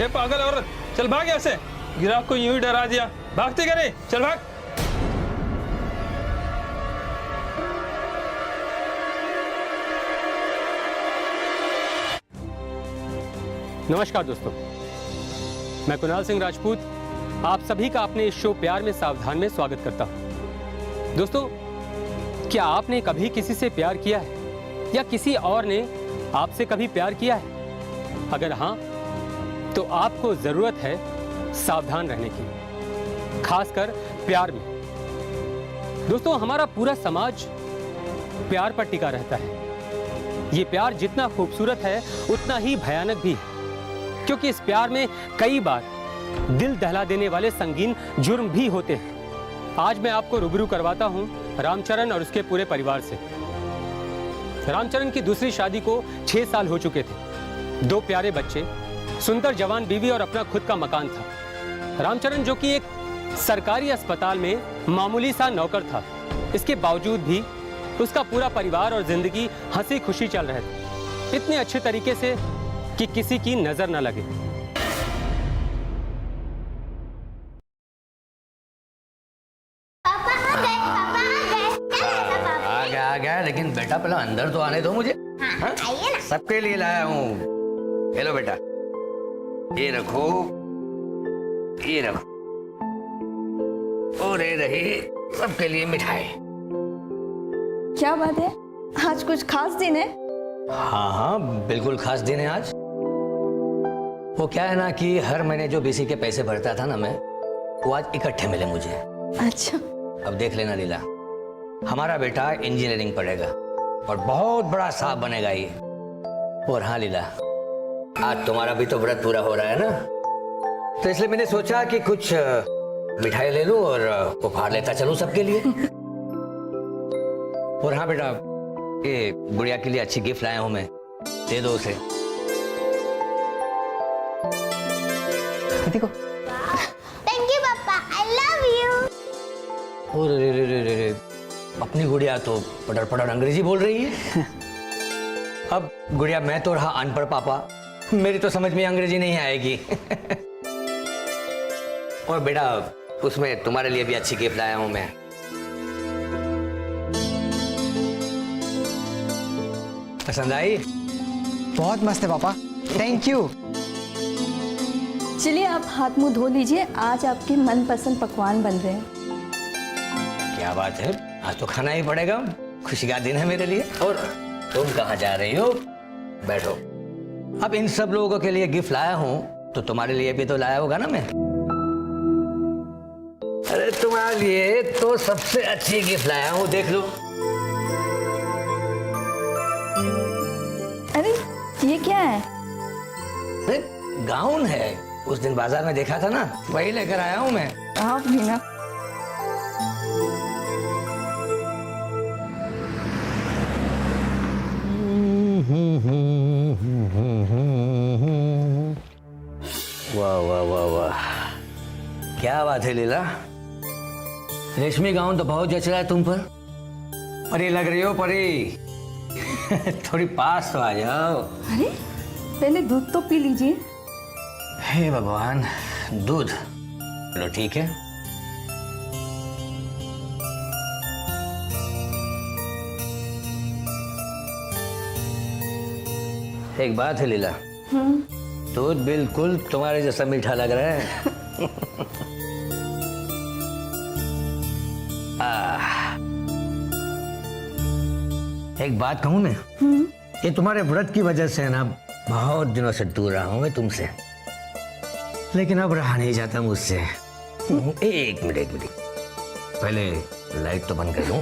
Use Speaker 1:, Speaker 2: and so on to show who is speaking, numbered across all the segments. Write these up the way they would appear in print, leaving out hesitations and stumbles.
Speaker 1: ये पागल औरत, चल भाग यहाँ से। ग्राहक को यूं ही डरा दिया, भागते क्या नहीं, चल भाग।
Speaker 2: नमस्कार दोस्तों, मैं कुणाल सिंह राजपूत आप सभी का अपने इस शो प्यार में सावधान में स्वागत करता हूं। दोस्तों, क्या आपने कभी किसी से प्यार किया है या किसी और ने आपसे कभी प्यार किया है? अगर हां, तो आपको जरूरत है सावधान रहने की, खासकर प्यार में। दोस्तों, हमारा पूरा समाज प्यार पर टिका रहता है। ये प्यार जितना खूबसूरत है उतना ही भयानक भी है, क्योंकि इस प्यार में कई बार दिल दहला देने वाले संगीन जुर्म भी होते हैं। आज मैं आपको रूबरू करवाता हूं रामचरण और उसके पूरे परिवार से। रामचरण की दूसरी शादी को 6 साल हो चुके थे, 2 प्यारे बच्चे, सुंदर जवान बीवी और अपना खुद का मकान था। रामचरण, जो कि एक सरकारी अस्पताल में मामूली सा नौकर था, इसके बावजूद भी उसका पूरा परिवार और जिंदगी हंसी खुशी चल रहे थे, इतने अच्छे तरीके से कि किसी की नजर न लगे।
Speaker 3: आ गया, लेकिन बेटा पहले अंदर तो आने दो मुझे। हाँ? आइए ना। सबके लिए लाया हूँ। हेलो बेटा, ये रखो, ये रखो, और ये रही सबके लिए मिठाई।
Speaker 4: क्या बात है, आज कुछ खास दिन है?
Speaker 3: हाँ हाँ, बिल्कुल खास दिन है आज। वो क्या है ना कि हर महीने जो बीसी के पैसे भरता था ना मैं, वो आज इकट्ठे मिले मुझे।
Speaker 4: अच्छा।
Speaker 3: अब देख लेना लीला, हमारा बेटा इंजीनियरिंग पढ़ेगा और बहुत बड़ा साहब बनेगा ये। और हाँ लीला, आज तुम्हारा भी तो व्रत पूरा हो रहा है ना, तो इसलिए मैंने सोचा कि कुछ मिठाई ले लूं और उपहार लेता चलूं सबके लिए। और हाँ बेटा, ये गुड़िया के लिए अच्छी गिफ्ट लाया हूं मैं, दे दो उसे। देखो।
Speaker 5: थैंक यू पापा, आई लव यू।
Speaker 3: और रे, अपनी गुड़िया तो पटर पटर अंग्रेजी बोल रही है। अब गुड़िया, मैं तो रहा अनपढ़ पापा, मेरी तो समझ में अंग्रेजी नहीं आएगी। और बेटा, उसमें तुम्हारे लिए भी अच्छी गिफ्ट लाया हूं मैं। पसंद आई?
Speaker 6: बहुत मस्त है पापा, थैंक यू।
Speaker 4: चलिए आप हाथ मुंह धो लीजिए, आज आपके मनपसंद पकवान बन रहे हैं।
Speaker 3: क्या बात है, आज तो खाना ही पड़ेगा, खुशी का दिन है मेरे लिए। और तुम कहाँ जा रही हो? बैठो। अब इन सब लोगों के लिए गिफ्ट लाया हूं, तो तुम्हारे लिए भी तो लाया होगा ना मैं। अरे तुम्हारे लिए तो सबसे अच्छी गिफ्ट लाया हूं, देख लो।
Speaker 4: अरे ये क्या है?
Speaker 3: अरे गाउन है, उस दिन बाजार में देखा था ना, वही लेकर आया हूं मैं।
Speaker 4: आप भी ना।
Speaker 3: वाह वाह वाह वाह, क्या बात है लीला, रेशमी गाउन तो बहुत जच रहा है तुम पर। अरे लग रही हो परी। थोड़ी पास तो आ जाओ।
Speaker 4: अरे पहले दूध तो पी लीजिए।
Speaker 3: हे भगवान, दूध। चलो ठीक है। एक बात है लीला, दूध बिल्कुल तुम्हारे जैसा मीठा लग रहा है। एक बात कहूं मैं, ये तुम्हारे व्रत की वजह से है ना, बहुत दिनों से दूर रहा हूं मैं तुमसे, लेकिन अब रहा नहीं जाता मुझसे। एक मिनट, पहले लाइट तो बंद कर दूं।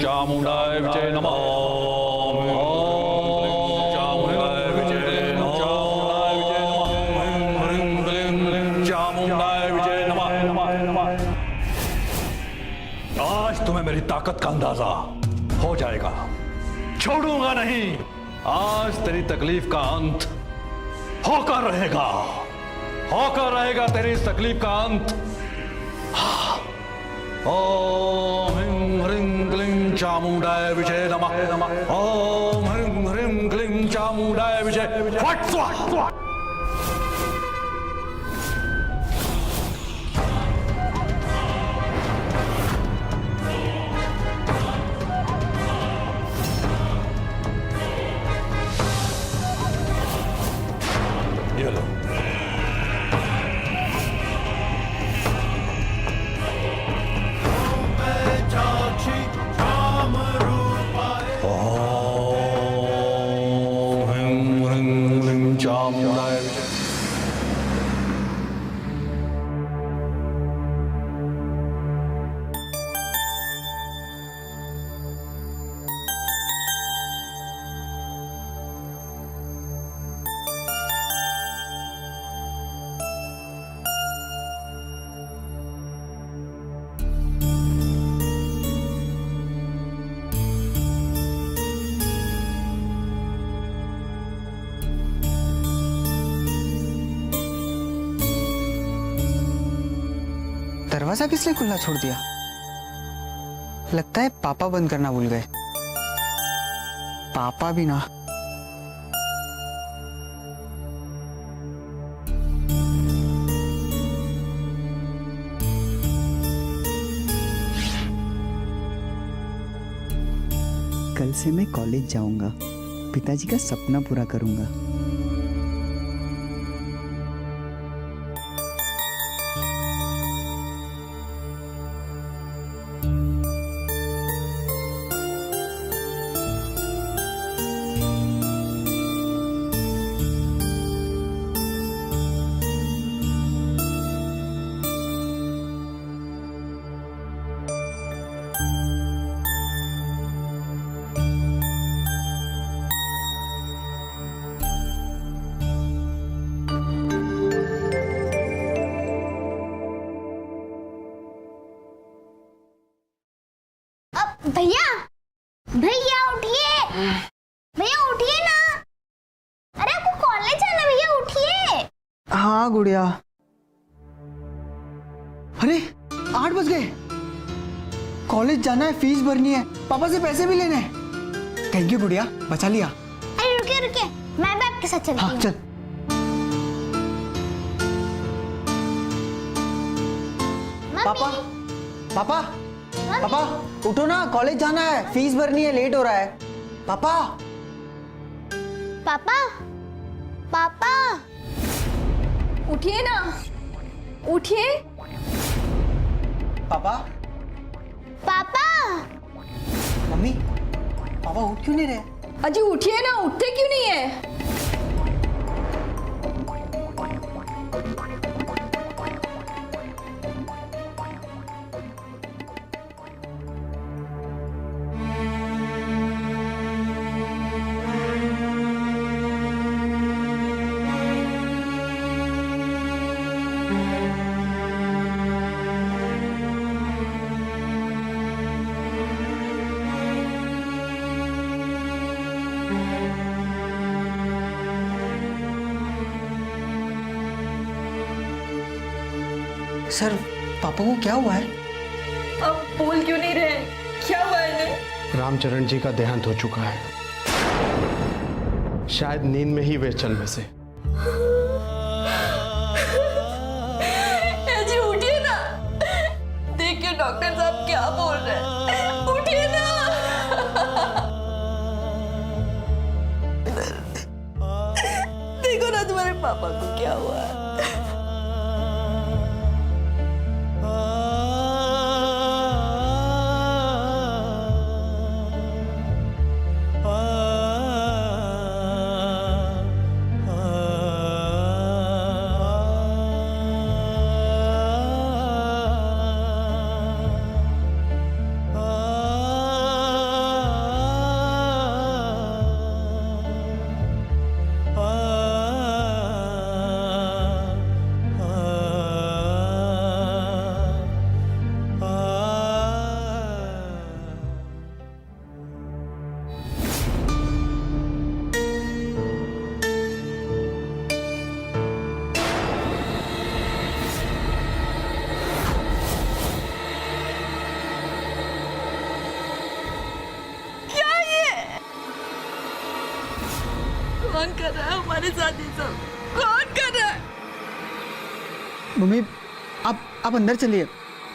Speaker 1: चामुंडाय विजय नमः। चामुंडाय विजय नमः। चामुंडाय विजय नमः। आज तुम्हें मेरी ताकत का अंदाजा हो जाएगा, छोड़ूंगा नहीं। आज तेरी तकलीफ का अंत
Speaker 7: होकर रहेगा तेरी इस तकलीफ का अंत। ओम ह्रीं ह्रीं क्लीं चामुंडाय विजय नमः। ओम ह्रीं ह्रीं क्लीं चामुंडाय विजय। फट स्वाहा स्वाहा। ये लो।
Speaker 6: दरवाजा किसने खुला छोड़ दिया? लगता है पापा बंद करना भूल गए। पापा भी ना। कल से मैं कॉलेज जाऊंगा, पिताजी का सपना पूरा करूंगा।
Speaker 5: भैया भैया उठिए, भैया उठिए ना। अरे आपको कॉलेज जाना, भैया उठिए।
Speaker 6: हाँ गुड़िया। अरे 8 बज गए। कॉलेज जाना है, फीस भरनी है, पापा से पैसे भी लेने हैं। थैंक यू गुड़िया, बचा लिया।
Speaker 5: अरे रुकिए रुकिए, मैं भी आपके साथ चलती
Speaker 6: हाँ
Speaker 5: हूँ।
Speaker 6: चल। पापा पापा पापा उठो ना, कॉलेज जाना है, फीस भरनी है, लेट हो रहा है। पापा
Speaker 5: पापा पापा
Speaker 4: उठिए ना, उठिए।
Speaker 6: पापा
Speaker 5: पापा
Speaker 6: मम्मी, पापा उठ क्यों नहीं रहे?
Speaker 4: अजी उठिए ना, उठते क्यों नहीं है?
Speaker 6: सर पापा को क्या हुआ है?
Speaker 4: अब बोल क्यों नहीं रहे? क्या हुआ इन्हें?
Speaker 8: रामचरण जी का देहांत हो चुका है। शायद नींद में ही वे चल बसे।
Speaker 4: अजी उठिए ना, देखिए डॉक्टर साहब क्या बोल रहे हैं। उठिए ना। देखो ना तुम्हारे पापा को क्या हुआ है। कौन कर रहा है हमारे साथ ये सब? कौन कर रहा है?
Speaker 6: मम्मी आप अंदर चलिए,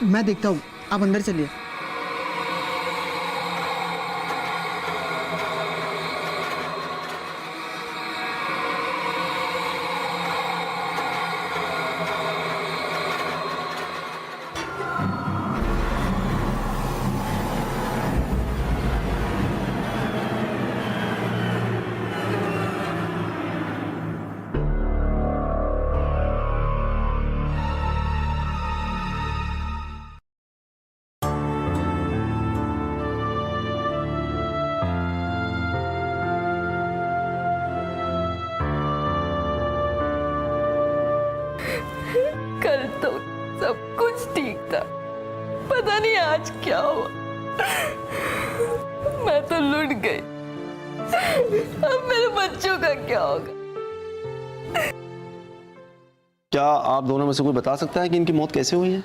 Speaker 6: मैं देखता हूँ, आप अंदर चलिए।
Speaker 4: कल तो सब कुछ ठीक था, पता नहीं आज क्या हुआ। मैं तो लुट गई। अब मेरे बच्चों का क्या होगा?
Speaker 9: क्या आप दोनों में से कोई बता सकता है कि इनकी मौत कैसे हुई है?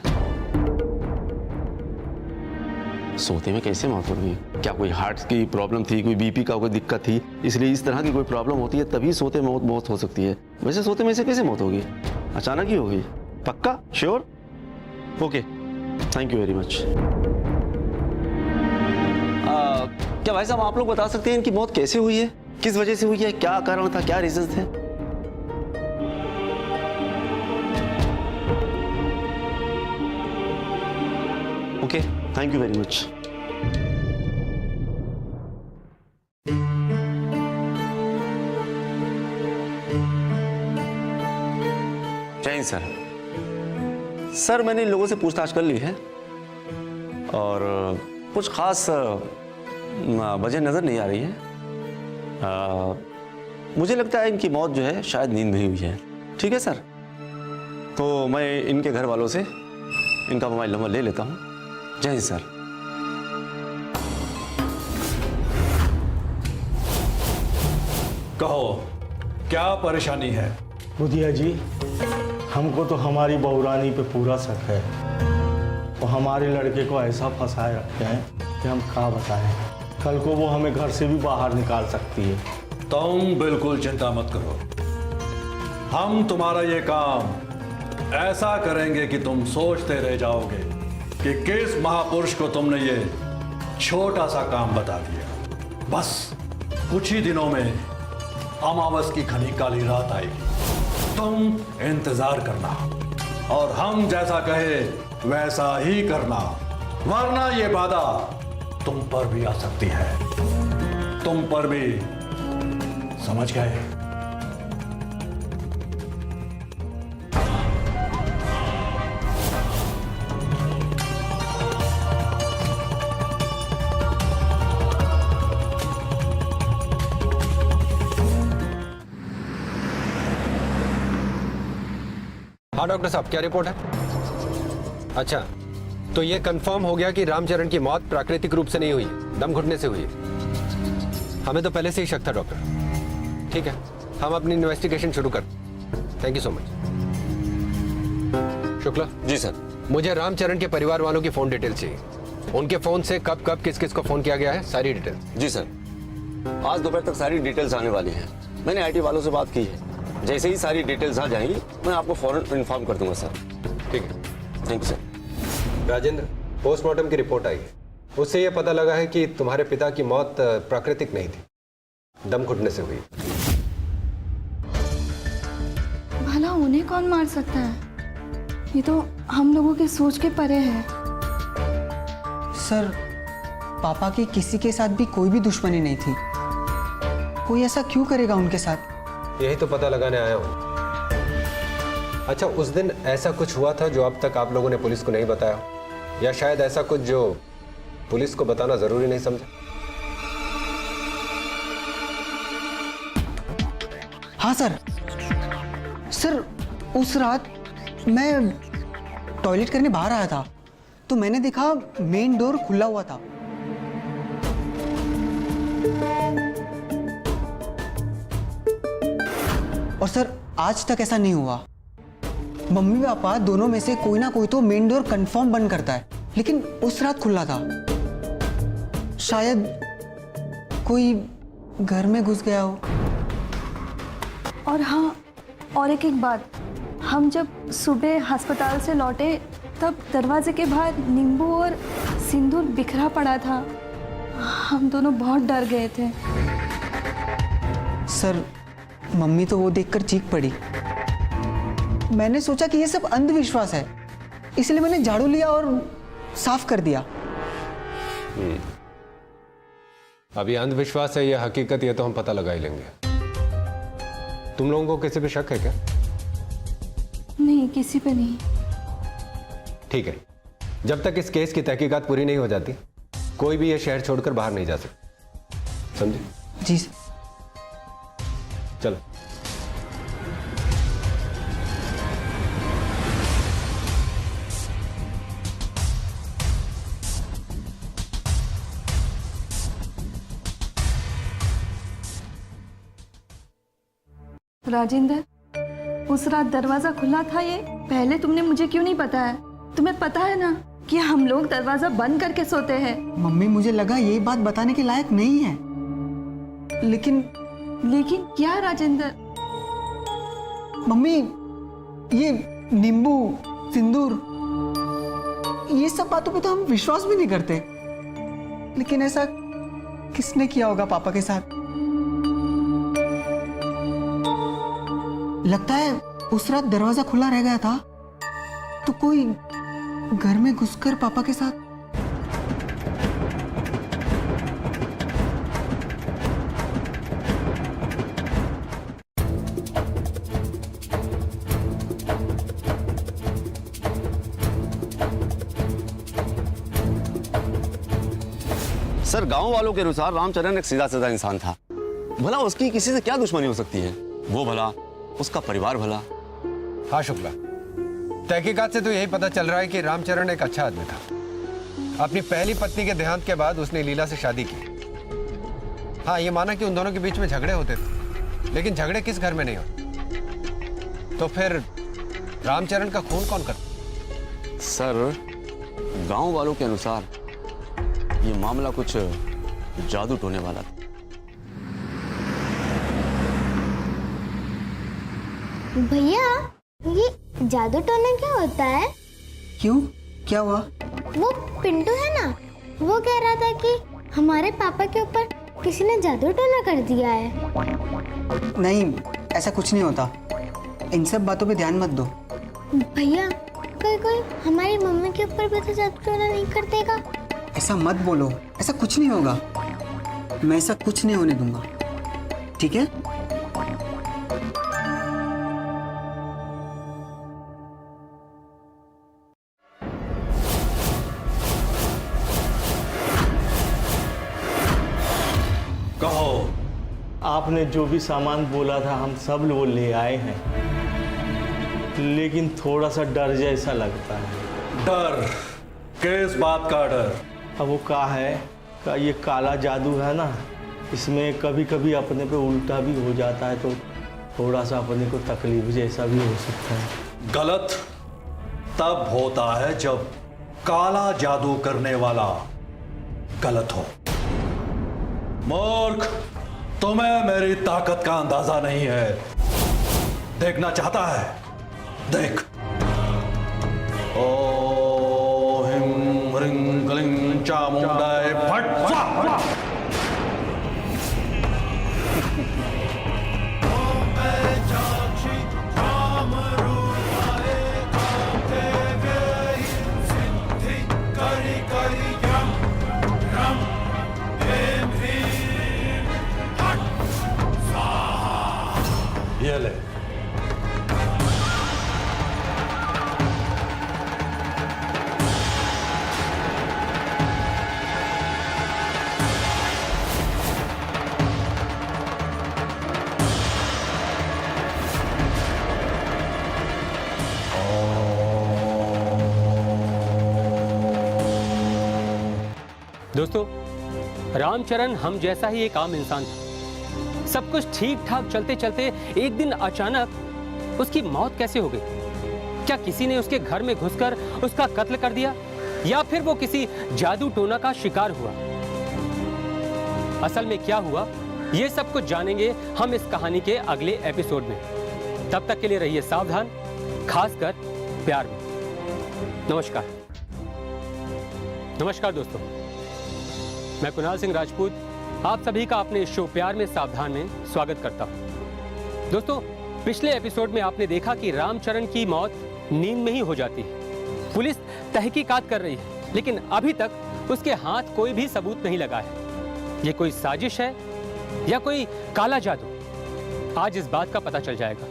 Speaker 9: सोते में कैसे मौत हो गई? क्या कोई हार्ट की प्रॉब्लम थी, कोई बीपी का कोई दिक्कत थी, इसलिए इस तरह की कोई प्रॉब्लम होती है तभी सोते में मौत हो सकती है। वैसे सोते में से कैसे मौत होगी? अचानक ही होगी? पक्का? Sure? Okay, thank you very much. क्या भाई साहब आप लोग बता सकते हैं इनकी मौत कैसे हुई है, किस वजह से हुई है, क्या कारण था, क्या रीजन थे? Okay, thank you very much. जय हिंद सर। सर मैंने इन लोगों से पूछताछ कर ली है और कुछ खास वजह नजर नहीं आ रही है। मुझे लगता है इनकी मौत जो है शायद नींद में ही हुई है। ठीक है सर, तो मैं इनके घर वालों से इनका मोबाइल नंबर ले लेता हूँ। जय हिंद सर।
Speaker 7: कहो क्या परेशानी है?
Speaker 8: बुधिया जी, हमको तो हमारी बहुरानी पे पूरा शक है। वो हमारे लड़के को ऐसा फंसाए रखते हैं कि हम क्या बताएं। कल को वो हमें घर से भी बाहर निकाल सकती है।
Speaker 7: तुम बिल्कुल चिंता मत करो, हम तुम्हारा ये काम ऐसा करेंगे कि तुम सोचते रह जाओगे कि किस महापुरुष को तुमने ये छोटा सा काम बता दिया। बस कुछ ही दिनों में अमावस की घनी काली रात आएगी। तुम इंतजार करना और हम जैसा कहे वैसा ही करना, वरना ये बाधा तुम पर भी आ सकती है। तुम पर भी, समझ गए?
Speaker 10: हाँ डॉक्टर साहब, क्या रिपोर्ट है? अच्छा, तो ये कंफर्म हो गया कि रामचरण की मौत प्राकृतिक रूप से नहीं हुई, दम घुटने से हुई। हमें तो पहले से ही शक था डॉक्टर। ठीक है, हम अपनी इन्वेस्टिगेशन शुरू कर। Thank you so much. Shukla
Speaker 9: ji sir.
Speaker 10: मुझे रामचरण के परिवार वालों की फोन डिटेल चाहिए। उनके फोन से कब कब किस किस को फोन किया गया है, सारी डिटेल।
Speaker 9: जी सर, आज दोपहर तक सारी डिटेल्स आने वाली हैं। मैंने आईटी वालों से बात की है, जैसे ही सारी डिटेल्स आ जाएंगी मैं आपको फौरन इन्फॉर्म कर दूंगा सर।
Speaker 10: ठीक है,
Speaker 9: thank you sir.
Speaker 10: Rajendra, postmortem की रिपोर्ट आई है, उससे यह पता लगा है कि तुम्हारे पिता की मौत प्राकृतिक नहीं थी, दम घुटने से हुई।
Speaker 11: भला उन्हें कौन मार सकता है? ये तो हम लोगों के सोच के परे है।
Speaker 6: सर, पापा की किसी के साथ भी कोई भी दुश्मनी नहीं थी। कोई ऐसा क्यों करेगा उनके साथ?
Speaker 10: यही तो पता लगाने आया हूँ। अच्छा, उस दिन ऐसा कुछ हुआ था जो अब तक आप लोगों ने पुलिस को नहीं बताया, या शायद ऐसा कुछ जो पुलिस को बताना जरूरी नहीं समझा?
Speaker 6: हाँ सर। सर, उस रात मैं टॉयलेट करने बाहर आया था तो मैंने देखा मेन डोर खुला हुआ था। और सर, आज तक ऐसा नहीं हुआ। मम्मी पापा दोनों में से कोई ना कोई तो मेन डोर कंफर्म बंद करता है, लेकिन उस रात खुला था। शायद कोई घर में घुस गया हो।
Speaker 11: और हाँ, और एक बात, हम जब सुबह अस्पताल से लौटे तब दरवाजे के बाहर नींबू और सिंदूर बिखरा पड़ा था। हम दोनों बहुत डर गए थे।
Speaker 6: सर, मम्मी तो वो देखकर चीख पड़ी। मैंने सोचा कि ये सब अंधविश्वास है, इसलिए मैंने झाड़ू लिया और साफ कर दिया।
Speaker 10: अभी अंधविश्वास है या हकीकत, ये तो हम पता लगा ही लेंगे। तुम लोगों को किसी पे शक है क्या?
Speaker 11: नहीं, किसी पे नहीं।
Speaker 10: ठीक है, जब तक इस केस की तहकीकात पूरी नहीं हो जाती कोई भी ये शहर छोड़कर बाहर नहीं जा सकता, समझे?
Speaker 6: जी सर।
Speaker 10: चलो।
Speaker 11: राजेंद्र, उस रात दरवाजा खुला था, ये पहले तुमने मुझे क्यों नहीं बताया? तुम्हें पता है ना कि हम लोग दरवाजा बंद करके सोते हैं।
Speaker 6: मम्मी, मुझे लगा ये बात बताने के लायक नहीं है, लेकिन
Speaker 11: क्या राजेंद्र?
Speaker 6: मम्मी, ये नींबू, सिंदूर, ये सब बातों पे तो हम विश्वास भी नहीं करते, लेकिन ऐसा किसने किया होगा पापा के साथ? लगता है उस रात दरवाजा खुला रह गया था तो कोई घर में घुसकर पापा के साथ।
Speaker 9: सर, गांव वालों के अनुसार रामचरण एक सीधा साधा इंसान था। भला उसकी किसी से क्या दुश्मनी हो सकती है? वो भला, उसका परिवार भला।
Speaker 10: हाँ शुक्ला, तहकीकात से तो यही पता चल रहा है कि रामचरण एक अच्छा आदमी था। अपनी पहली पत्नी के देहांत के बाद उसने लीला से शादी की। हाँ, ये माना कि उन दोनों के बीच में झगड़े होते थे, लेकिन झगड़े किस घर में नहीं होते? तो फिर रामचरण का खून कौन करता?
Speaker 9: सर, गांव वालों के अनुसार ये मामला कुछ जादू टोने वाला था।
Speaker 5: भैया, ये जादू टोना क्या होता है?
Speaker 6: क्यों, क्या हुआ?
Speaker 5: वो पिंटू है ना, वो कह रहा था कि हमारे पापा के ऊपर किसी ने जादू टोना कर दिया है।
Speaker 6: नहीं, ऐसा कुछ नहीं होता। इन सब बातों पे ध्यान मत दो।
Speaker 5: भैया, कोई हमारी मम्मी के ऊपर भी तो जादू टोना नहीं कर देगा?
Speaker 6: ऐसा मत बोलो, ऐसा कुछ नहीं होगा। मैं ऐसा कुछ नहीं होने दूंगा, ठीक है?
Speaker 7: कहो।
Speaker 8: आपने जो भी सामान बोला था हम सब वो ले आए हैं, लेकिन थोड़ा सा डर जैसा लगता है।
Speaker 7: डर? किस बात का डर?
Speaker 8: अब वो का है का ये काला जादू है ना, इसमें कभी कभी अपने पे उल्टा भी हो जाता है, तो थोड़ा सा अपने को तकलीफ जैसा भी हो सकता है।
Speaker 7: गलत तब होता है जब काला जादू करने वाला गलत हो। मूर्ख, तुम्हें मेरी ताकत का अंदाजा नहीं है। देखना चाहता है? देख। ओ हिम ह्रीं क्लीं चामुंडाय फट स्वाहा। ये ले।
Speaker 2: दोस्तों, रामचरण हम जैसा ही एक आम इंसान था। सब कुछ ठीक ठाक चलते चलते एक दिन अचानक उसकी मौत कैसे हो गई? क्या किसी ने उसके घर में घुसकर उसका कत्ल कर दिया, या फिर वो किसी जादू टोना का शिकार हुआ? असल में क्या हुआ ये सब कुछ जानेंगे हम इस कहानी के अगले एपिसोड में। तब तक के लिए रहिए सावधान, खासकर प्यार में। नमस्कार। नमस्कार दोस्तों, मैं कुणाल सिंह राजपूत आप सभी का अपने शो प्यार में सावधान में स्वागत करता हूं। दोस्तों, पिछले एपिसोड में आपने देखा कि रामचरण की मौत नींद में ही हो जाती है। पुलिस तहकीकात कर रही है, लेकिन अभी तक उसके हाथ कोई भी सबूत नहीं लगा है। ये कोई साजिश है या कोई काला जादू, आज इस बात का पता चल जाएगा।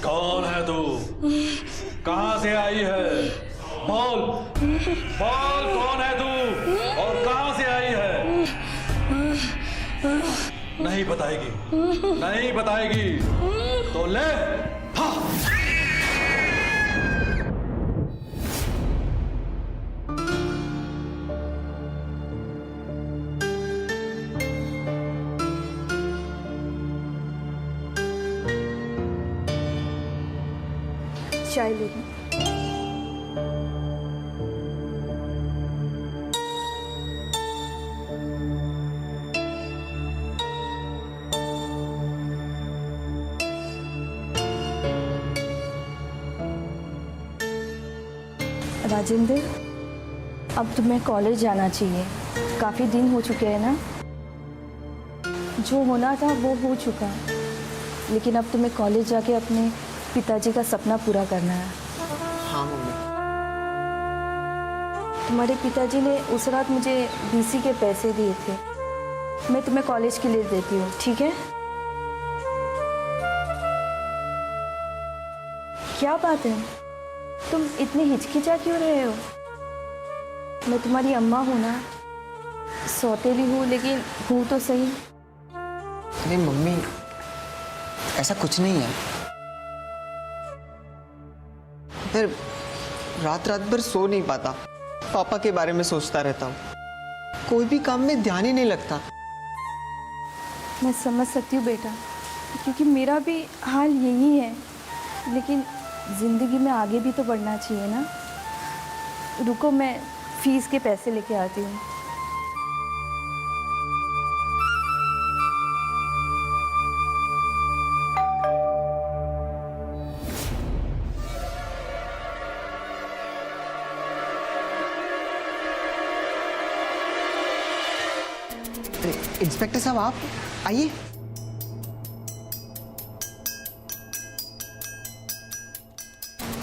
Speaker 7: कौन है तू? कहां से आई है? बोल बोल, कौन है तू और कहां से आई है? नहीं बताएगी, नहीं बताएगी तो ले। हाँ।
Speaker 11: चाय ले लो। राजेंद्र, अब तुम्हें कॉलेज जाना चाहिए। काफ़ी दिन हो चुके हैं ना, जो होना था वो हो चुका, लेकिन अब तुम्हें कॉलेज जाके अपने पिताजी का सपना पूरा करना है।
Speaker 6: हाँ मम्मी।
Speaker 11: तुम्हारे पिताजी ने उस रात मुझे बीसी के पैसे दिए थे, मैं तुम्हें कॉलेज के लिए देती हूँ, ठीक है? क्या बात है, तुम इतनी हिचकिचा क्यों रहे हो? मैं तुम्हारी अम्मा हूँ ना, सौतेली हूँ, लेकिन हूँ तो सही।
Speaker 6: अरे मम्मी, ऐसा कुछ नहीं है। फिर रात रात भर सो नहीं पाता, पापा के बारे में सोचता रहता हूँ, कोई भी काम में ध्यान ही नहीं लगता।
Speaker 11: मैं समझ सकती हूँ बेटा, क्योंकि मेरा भी हाल यही है, लेकिन ज़िंदगी में आगे भी तो बढ़ना चाहिए ना। रुको, मैं फीस के पैसे लेके आती हूँ।
Speaker 6: इंस्पेक्टर साहब, आप आइए।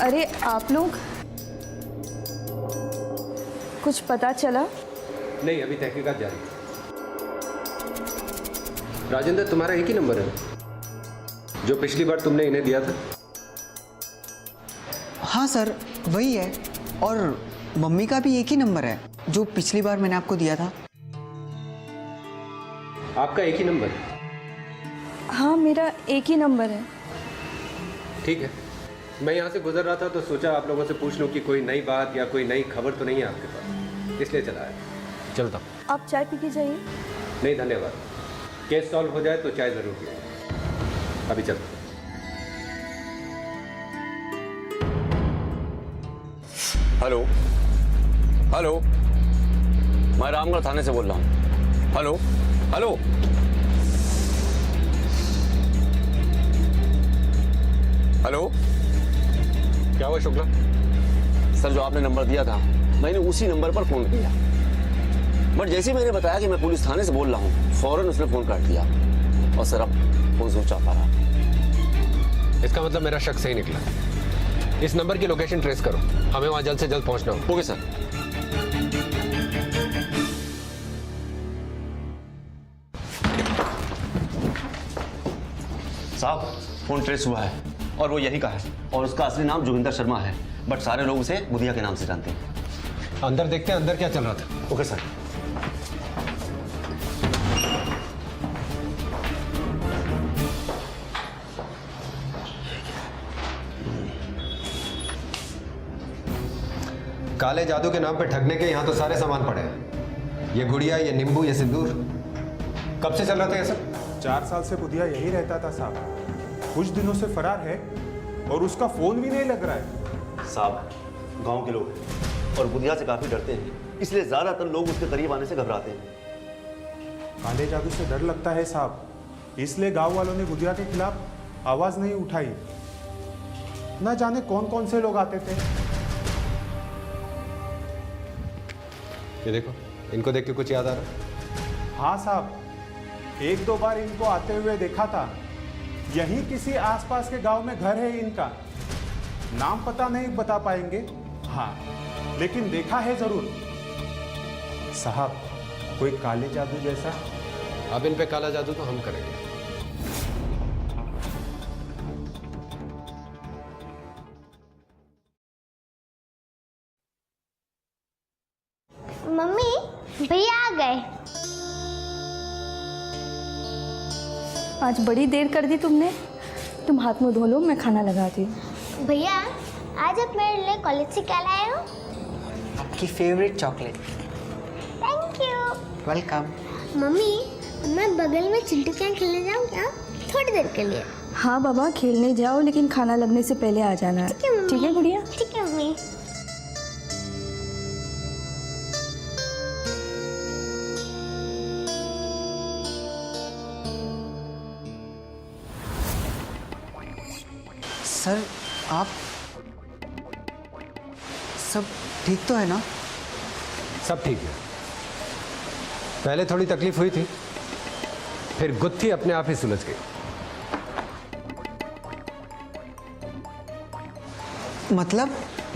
Speaker 11: अरे आप लोग, कुछ पता चला?
Speaker 10: नहीं, अभी तहकीकात जारी है। राजेंद्र, तुम्हारा एक ही नंबर है जो पिछली बार तुमने इन्हें दिया था?
Speaker 6: हाँ सर, वही है। और मम्मी का भी एक ही नंबर है जो पिछली बार मैंने आपको दिया था।
Speaker 10: आपका एक ही नंबर है?
Speaker 11: हाँ, मेरा एक ही नंबर है।
Speaker 10: ठीक है, मैं यहाँ से गुजर रहा था तो सोचा आप लोगों से पूछ लूँ कि कोई नई बात या कोई नई खबर तो नहीं है आपके पास, इसलिए चला आया। चलता हूँ।
Speaker 11: आप चाय पी के जाइए।
Speaker 10: नहीं धन्यवाद, केस सॉल्व हो जाए तो चाय ज़रूर पिएंगे। अभी चलता हूँ।
Speaker 9: हेलो हेलो, मैं रामगढ़ थाने से बोल रहा हूँ। हेलो हेलो, हेलो,
Speaker 10: क्या हुआ शुक्ला?
Speaker 9: सर, जो आपने नंबर दिया था मैंने उसी नंबर पर फोन किया, बट जैसे ही मैंने बताया कि मैं पुलिस थाने से बोल रहा हूँ, फौरन उसने फोन काट दिया और सर अब फोन स्विच ऑफ आ रहा।
Speaker 10: इसका मतलब मेरा शक सही निकला। इस नंबर की लोकेशन ट्रेस करो, हमें वहां जल्द से जल्द पहुंचना होगा।
Speaker 9: Okay sir. साहब, फोन ट्रेस हुआ है और वो यही का है, और उसका असली नाम जोगिंदर शर्मा है, बट सारे लोग उसे बुधिया के नाम से जानते हैं।
Speaker 10: अंदर देखते हैं अंदर क्या चल रहा था।
Speaker 9: Okay sir.
Speaker 10: काले जादू के नाम पे ठगने के यहाँ तो सारे सामान पड़े हैं। ये गुड़िया, ये नींबू, ये सिंदूर, कब से चल रहा था ये सब?
Speaker 12: 4 साल से बुधिया यही रहता था साहब। कुछ दिनों से फरार है और उसका फोन भी नहीं लग रहा है।
Speaker 9: साहब, गांव के लोग हैं और बुधिया से काफी डरते हैं, इसलिए ज्यादातर लोग उसके करीब आने से घबराते हैं।
Speaker 12: काले जादू से डर लगता है साहब, इसलिए गांव वालों ने बुधिया के खिलाफ आवाज नहीं उठाई। न जाने कौन कौन से लोग आते थे।
Speaker 10: ये देखो, इनको देख के कुछ याद आ रहा है?
Speaker 12: हाँ साहब, 1-2 बार इनको आते हुए देखा था। यहीं किसी आसपास के गांव में घर है इनका। नाम पता नहीं बता पाएंगे, हाँ, लेकिन देखा है जरूर। साहब, कोई काले जादू जैसा?
Speaker 10: अब इन पे काला जादू तो हम करेंगे।
Speaker 5: मम्मी, भैया आ गए।
Speaker 11: आज बड़ी देर कर दी तुमने। तुम हाथ मुंह धो लो, मैं खाना लगाती हूँ।
Speaker 5: भैया, आज आप मेरे लिए कॉलेज से क्या लाए हो?
Speaker 6: आपकी favourite chocolate.
Speaker 5: Thank you.
Speaker 6: Welcome.
Speaker 5: Mummy, मैं बगल में चिंटू के यहाँ खेलने जाऊँ क्या? थोड़ी देर के लिए।
Speaker 11: हाँ बाबा, खेलने जाओ, लेकिन खाना लगने से पहले आ जाना। ठीक है गुड़िया?
Speaker 5: ठीक है मम्मी।
Speaker 6: सर, आप सब ठीक तो है ना?
Speaker 10: सब ठीक है। पहले थोड़ी तकलीफ हुई थी, फिर गुत्थी अपने आप ही सुलझ गई।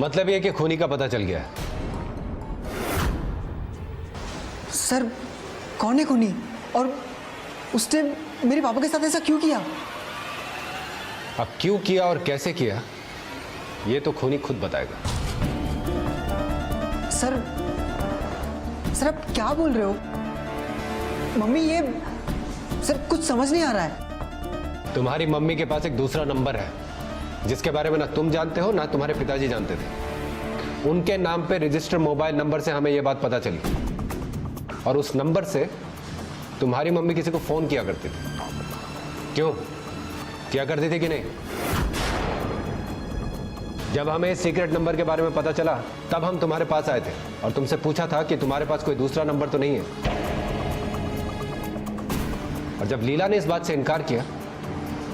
Speaker 6: मतलब
Speaker 10: ये कि खूनी का पता चल गया है।
Speaker 6: सर, कौन है खूनी? और उसने मेरे पापा के साथ ऐसा क्यों किया?
Speaker 10: अब क्यों किया और कैसे किया, ये तो खूनी खुद बताएगा।
Speaker 6: सर, आप क्या बोल रहे हो? मम्मी, ये सर कुछ समझ नहीं आ रहा है।
Speaker 10: तुम्हारी मम्मी के पास एक दूसरा नंबर है, जिसके बारे में ना तुम जानते हो ना तुम्हारे पिताजी जानते थे। उनके नाम पे रजिस्टर मोबाइल नंबर से हमें यह बात पता चली, और उस नंबर से तुम्हारी मम्मी किसी को फोन किया करती थी। क्यों किया करती थी कि नहीं? जब हमें सीक्रेट नंबर के बारे में पता चला, तब हम तुम्हारे पास आए थे और तुमसे पूछा था कि तुम्हारे पास कोई दूसरा नंबर तो नहीं है। और जब लीला ने इस बात से इनकार किया,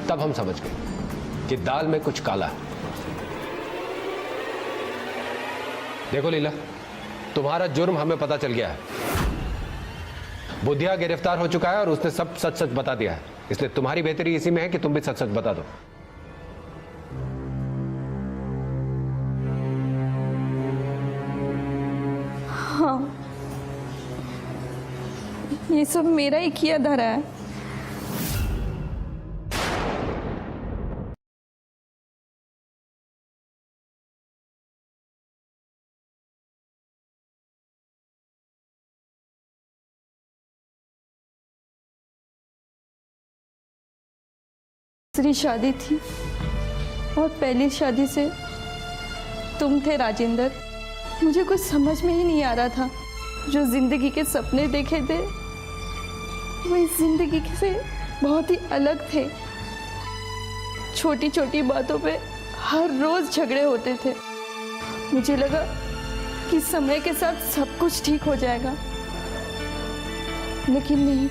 Speaker 10: तब हम समझ गए कि दाल में कुछ काला है। देखो लीला, तुम्हारा जुर्म हमें पता चल गया है। बुधिया गिरफ्तार हो चुका है और उसने सब सच सच बता दिया है, इसलिए तुम्हारी बेहतरी इसी में है कि तुम भी सच सच बता दो।
Speaker 11: हाँ, ये सब मेरा ही किया धरा है। दूसरी शादी थी और पहली शादी से तुम थे राजेंद्र। मुझे कुछ समझ में ही नहीं आ रहा था। जो जिंदगी के सपने देखे थे वो इस जिंदगी से बहुत ही अलग थे। छोटी छोटी बातों पे हर रोज झगड़े होते थे। मुझे लगा कि समय के साथ सब कुछ ठीक हो जाएगा, लेकिन नहीं,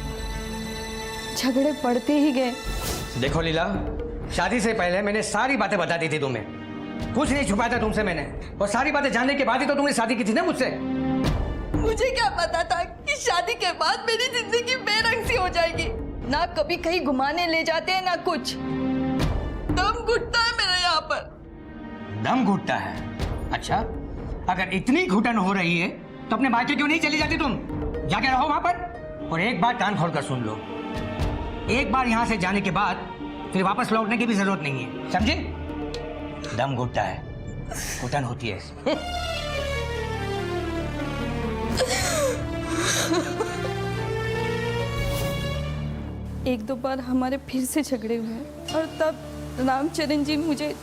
Speaker 11: झगड़े बढ़ते ही गए।
Speaker 3: देखो लीला, शादी से पहले मैंने सारी बातें बता दी थी तुम्हें, कुछ नहीं छुपाया था तुमसे मैंने, और सारी बातें जानने के बाद ही तो तुमने शादी की थी ना मुझसे।
Speaker 4: मुझे क्या पता था कि शादी के बाद मेरी जिंदगी बेरंग सी हो जाएगी। ना कभी कहीं घुमाने ले जाते हैं ना कुछ। दम घुटता है मेरा यहाँ पर।
Speaker 3: दम घुटता है? अच्छा, अगर इतनी घुटन हो रही है तो अपने मायके क्यों नहीं चली जाती तुम? जाके रहो वहां पर। और एक बात कान खोलकर सुन लो, एक बार यहां से जाने के बाद फिर वापस लौटने की भी जरूरत नहीं है, समझे? दम घुटता है, घुटन होती है।
Speaker 11: एक दो बार हमारे फिर से झगड़े हुए और तब रामचरण जी मुझे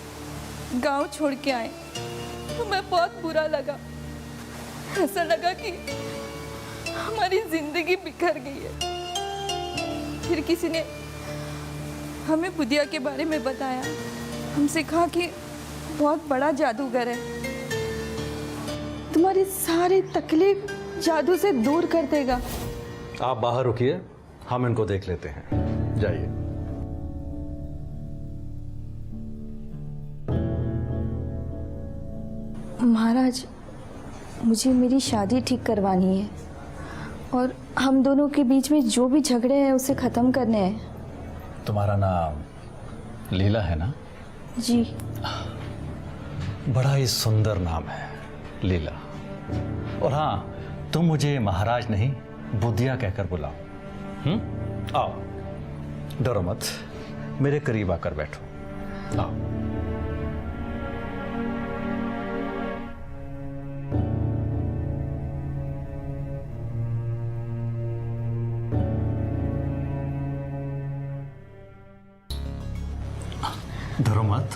Speaker 11: गांव छोड़ के आए तो मैं बहुत बुरा लगा। ऐसा लगा कि हमारी जिंदगी बिखर गई है। फिर किसी ने हमें बुदिया के बारे में बताया। हमसे कहा कि बहुत बड़ा जादूगर है, तुम्हारी सारी तकलीफ जादू से दूर कर देगा।
Speaker 7: आप बाहर रुकिए, हम इनको देख लेते हैं, जाइए।
Speaker 11: महाराज, मुझे मेरी शादी ठीक करवानी है और हम दोनों के बीच में जो भी झगड़े हैं उसे ख़त्म करने हैं।
Speaker 7: तुम्हारा नाम लीला है ना?
Speaker 11: जी।
Speaker 7: बड़ा ही सुंदर नाम है, लीला। और हाँ, तुम मुझे महाराज नहीं बुधिया कहकर बुलाओ। आओ, डरो मत, मेरे करीब आकर बैठो। आओ। डरो मत।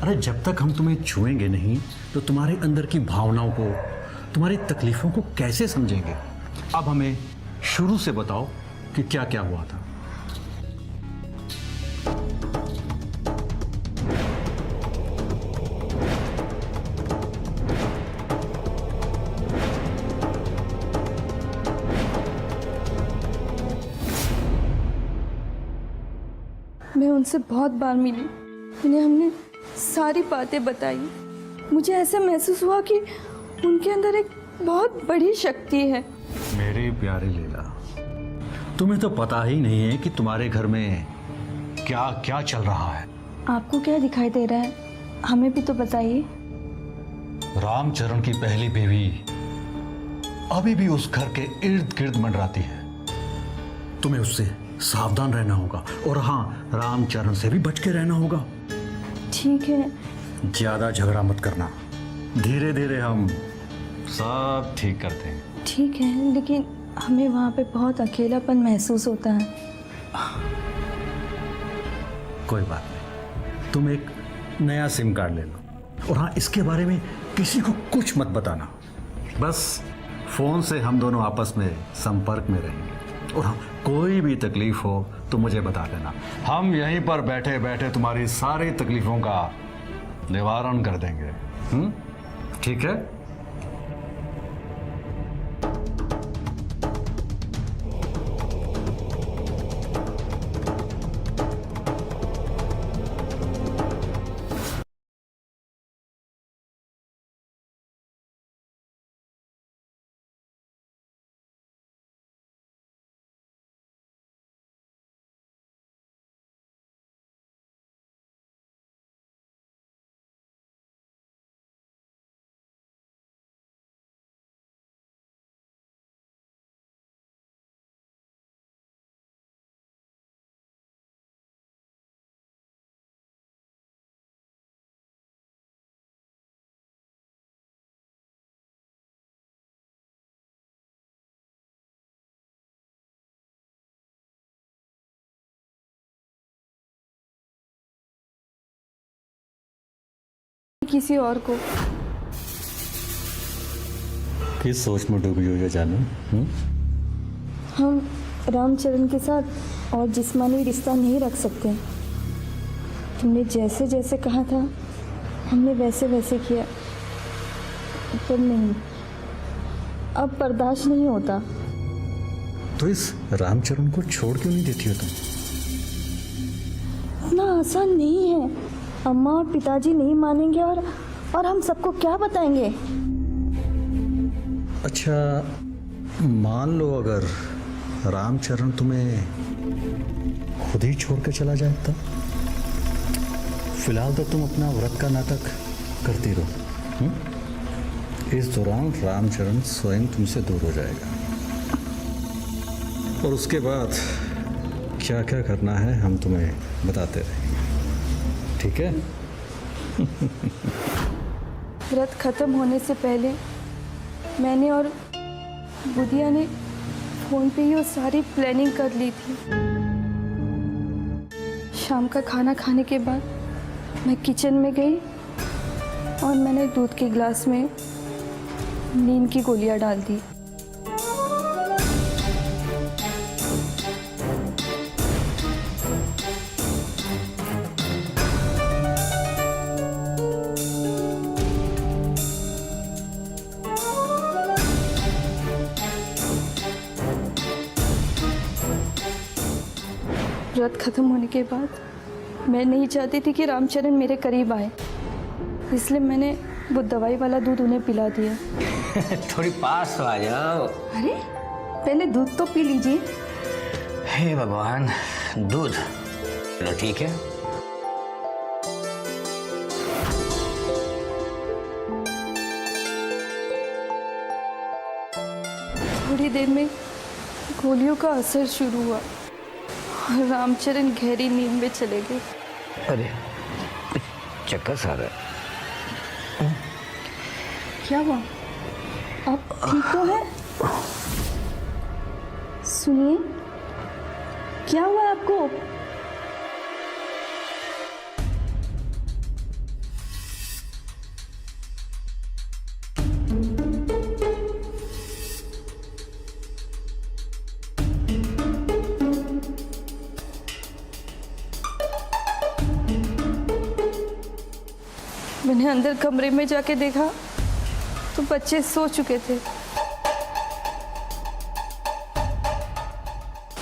Speaker 7: अरे जब तक हम तुम्हें छुएंगे नहीं तो तुम्हारे अंदर की भावनाओं को, तुम्हारी तकलीफों को कैसे समझेंगे। अब हमें शुरू से बताओ कि क्या क्या हुआ था।
Speaker 11: मैं उनसे बहुत बार मिली, उन्हें हमने सारी बातें बताई। मुझे ऐसा महसूस हुआ कि उनके अंदर एक बहुत बड़ी शक्ति है।
Speaker 7: मेरे प्यारे लीला, तुम्हें तो पता ही नहीं है कि तुम्हारे घर में क्या क्या चल रहा है।
Speaker 11: आपको क्या दिखाई दे रहा है, हमें भी तो बताइए।
Speaker 7: रामचरण की पहली बीवी अभी भी उस घर के इर्द गिर्द मंडराती है। तुम्हें उससे सावधान रहना होगा और हाँ, रामचरण से भी बच के रहना होगा।
Speaker 11: ठीक है।
Speaker 7: ज्यादा झगड़ा मत करना, धीरे धीरे हम सब ठीक करते हैं।
Speaker 11: ठीक है, लेकिन हमें वहाँ पे बहुत अकेलापन महसूस होता है।
Speaker 7: कोई बात नहीं, तुम एक नया सिम कार्ड ले लो और हाँ, इसके बारे में किसी को कुछ मत बताना। बस फोन से हम दोनों आपस में संपर्क में रहेंगे और हाँ, कोई भी तकलीफ हो तो मुझे बता देना। हम यहीं पर बैठे बैठे तुम्हारी सारी तकलीफों का निवारण कर देंगे। ठीक है?
Speaker 11: किसी और को।
Speaker 7: किस सोच में डूबी हुई है जानू?
Speaker 11: हम रामचरण के साथ और जिस्मानी रिश्ता नहीं रख सकते। तुमने जैसे जैसे कहा था हमने वैसे वैसे किया, पर नहीं, अब बर्दाश्त नहीं होता।
Speaker 7: तो इस रामचरण को छोड़ क्यों नहीं देती हो तुम?
Speaker 11: इतना आसान नहीं है। अम्मा और पिताजी नहीं मानेंगे और हम सबको क्या बताएंगे?
Speaker 7: अच्छा, मान लो अगर रामचरण तुम्हें खुद ही छोड़ के चला जाए तब? फिलहाल तो तुम अपना व्रत का नाटक करती रहो। इस दौरान रामचरण स्वयं तुमसे दूर हो जाएगा और उसके बाद क्या क्या करना है हम तुम्हें बताते रहेंगे। ठीक है?
Speaker 11: व्रत खत्म होने से पहले मैंने और बुधिया ने फोन पे ही वो सारी प्लानिंग कर ली थी। शाम का खाना खाने के बाद मैं किचन में गई और मैंने दूध के गिलास में नींद की गोलियां डाल दी। व्रत खत्म होने के बाद मैं नहीं चाहती थी कि रामचरण मेरे करीब आए, इसलिए मैंने वो दवाई वाला दूध उन्हें पिला दिया।
Speaker 3: थोड़ी पास तो आ जाओ।
Speaker 11: अरे पहले दूध तो पी लीजिए।
Speaker 3: हे भगवान, दूध चलो ठीक है।
Speaker 11: थोड़ी देर में गोलियों का असर शुरू हुआ और रामचरण गहरी नींद में चले गए।
Speaker 3: अरे चक्कर सा रहा है।
Speaker 11: क्या हुआ? आप ठीक तो हैं? सुनिए, क्या हुआ आपको? मैंने अंदर कमरे में जाके देखा तो बच्चे सो चुके थे।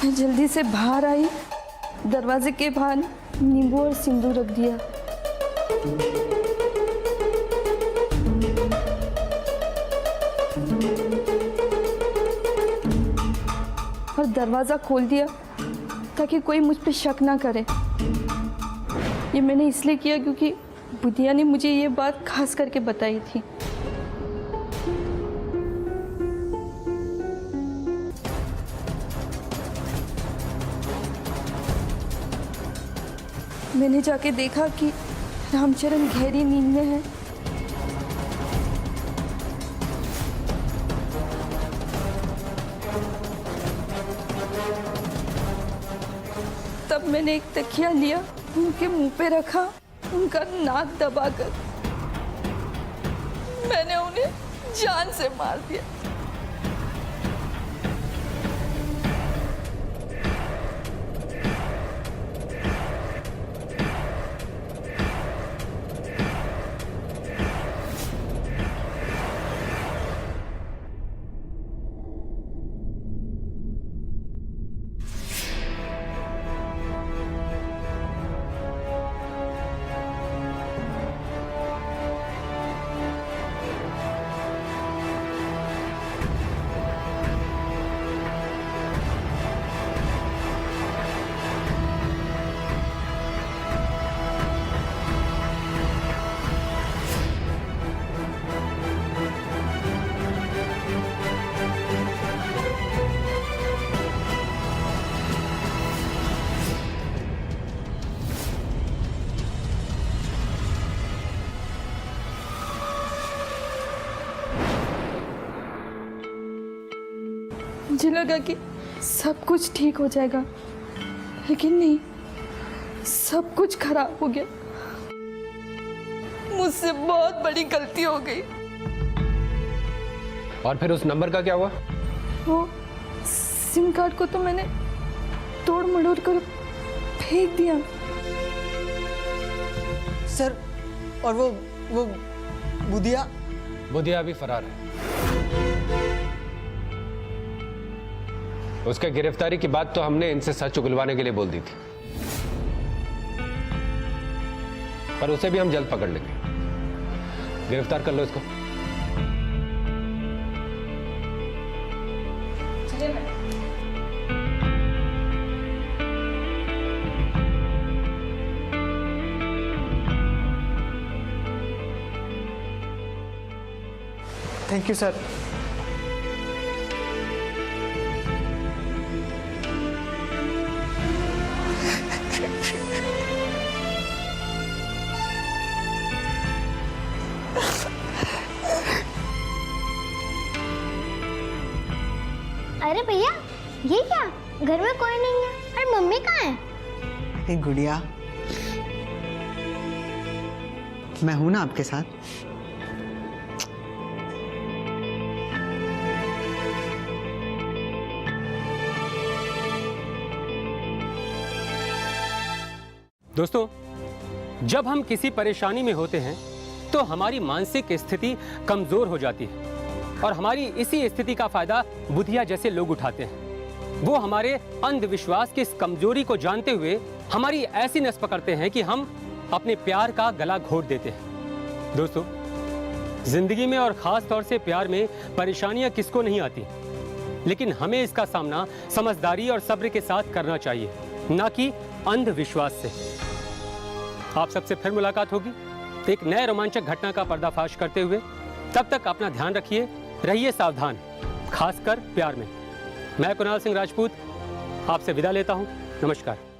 Speaker 11: मैं जल्दी से बाहर आई, दरवाजे के बाहर नींबू और सिंदूर रख दिया। और दरवाजा खोल दिया ताकि कोई मुझ पे शक ना करे। ये मैंने इसलिए किया क्योंकि बुधिया ने मुझे ये बात खास करके बताई थी। मैंने जाके देखा कि रामचरण गहरी नींद में है। तब मैंने एक तकिया लिया, उनके मुंह पे रखा, उनका नाक दबाकर मैंने उन्हें जान से मार दिया। मुझे लगा कि सब कुछ ठीक हो जाएगा, लेकिन नहीं, सब कुछ खराब हो गया। मुझसे बहुत बड़ी गलती हो गई।
Speaker 10: और फिर उस नंबर का क्या हुआ?
Speaker 11: वो सिम कार्ड को तो मैंने तोड़ मड़ोड़ कर फेंक दिया।
Speaker 6: सर, और वो बुधिया?
Speaker 10: बुधिया अभी फरार है। उसके गिरफ्तारी की बात तो हमने इनसे सच उगलवाने के लिए बोल दी थी, पर उसे भी हम जल्द पकड़ लेंगे। गिरफ्तार कर लो इसको।
Speaker 6: Thank you sir.
Speaker 5: अरे भैया, ये क्या? घर में कोई नहीं है। और मम्मी कहाँ है?
Speaker 6: अरे गुड़िया, मैं हूं ना आपके साथ।
Speaker 2: दोस्तों, जब हम किसी परेशानी में होते हैं तो हमारी मानसिक स्थिति कमजोर हो जाती है और हमारी इसी स्थिति का फायदा बुधिया जैसे लोग उठाते हैं। वो हमारे अंधविश्वास की इस कमजोरी को जानते हुए हमारी ऐसी नस पकड़ते हैं कि हम अपने प्यार का गला घोट देते हैं। दोस्तों, जिंदगी में और खास तौर से प्यार में परेशानियां किसको नहीं आती, लेकिन हमें इसका सामना समझदारी और सब्र के साथ करना चाहिए, ना कि अंधविश्वास से। आप सबसे फिर मुलाकात होगी एक नए रोमांचक घटना का पर्दाफाश करते हुए। तब तक अपना ध्यान रखिए, रहिए सावधान, खासकर प्यार में। मैं कुणाल सिंह राजपूत आपसे विदा लेता हूं। नमस्कार।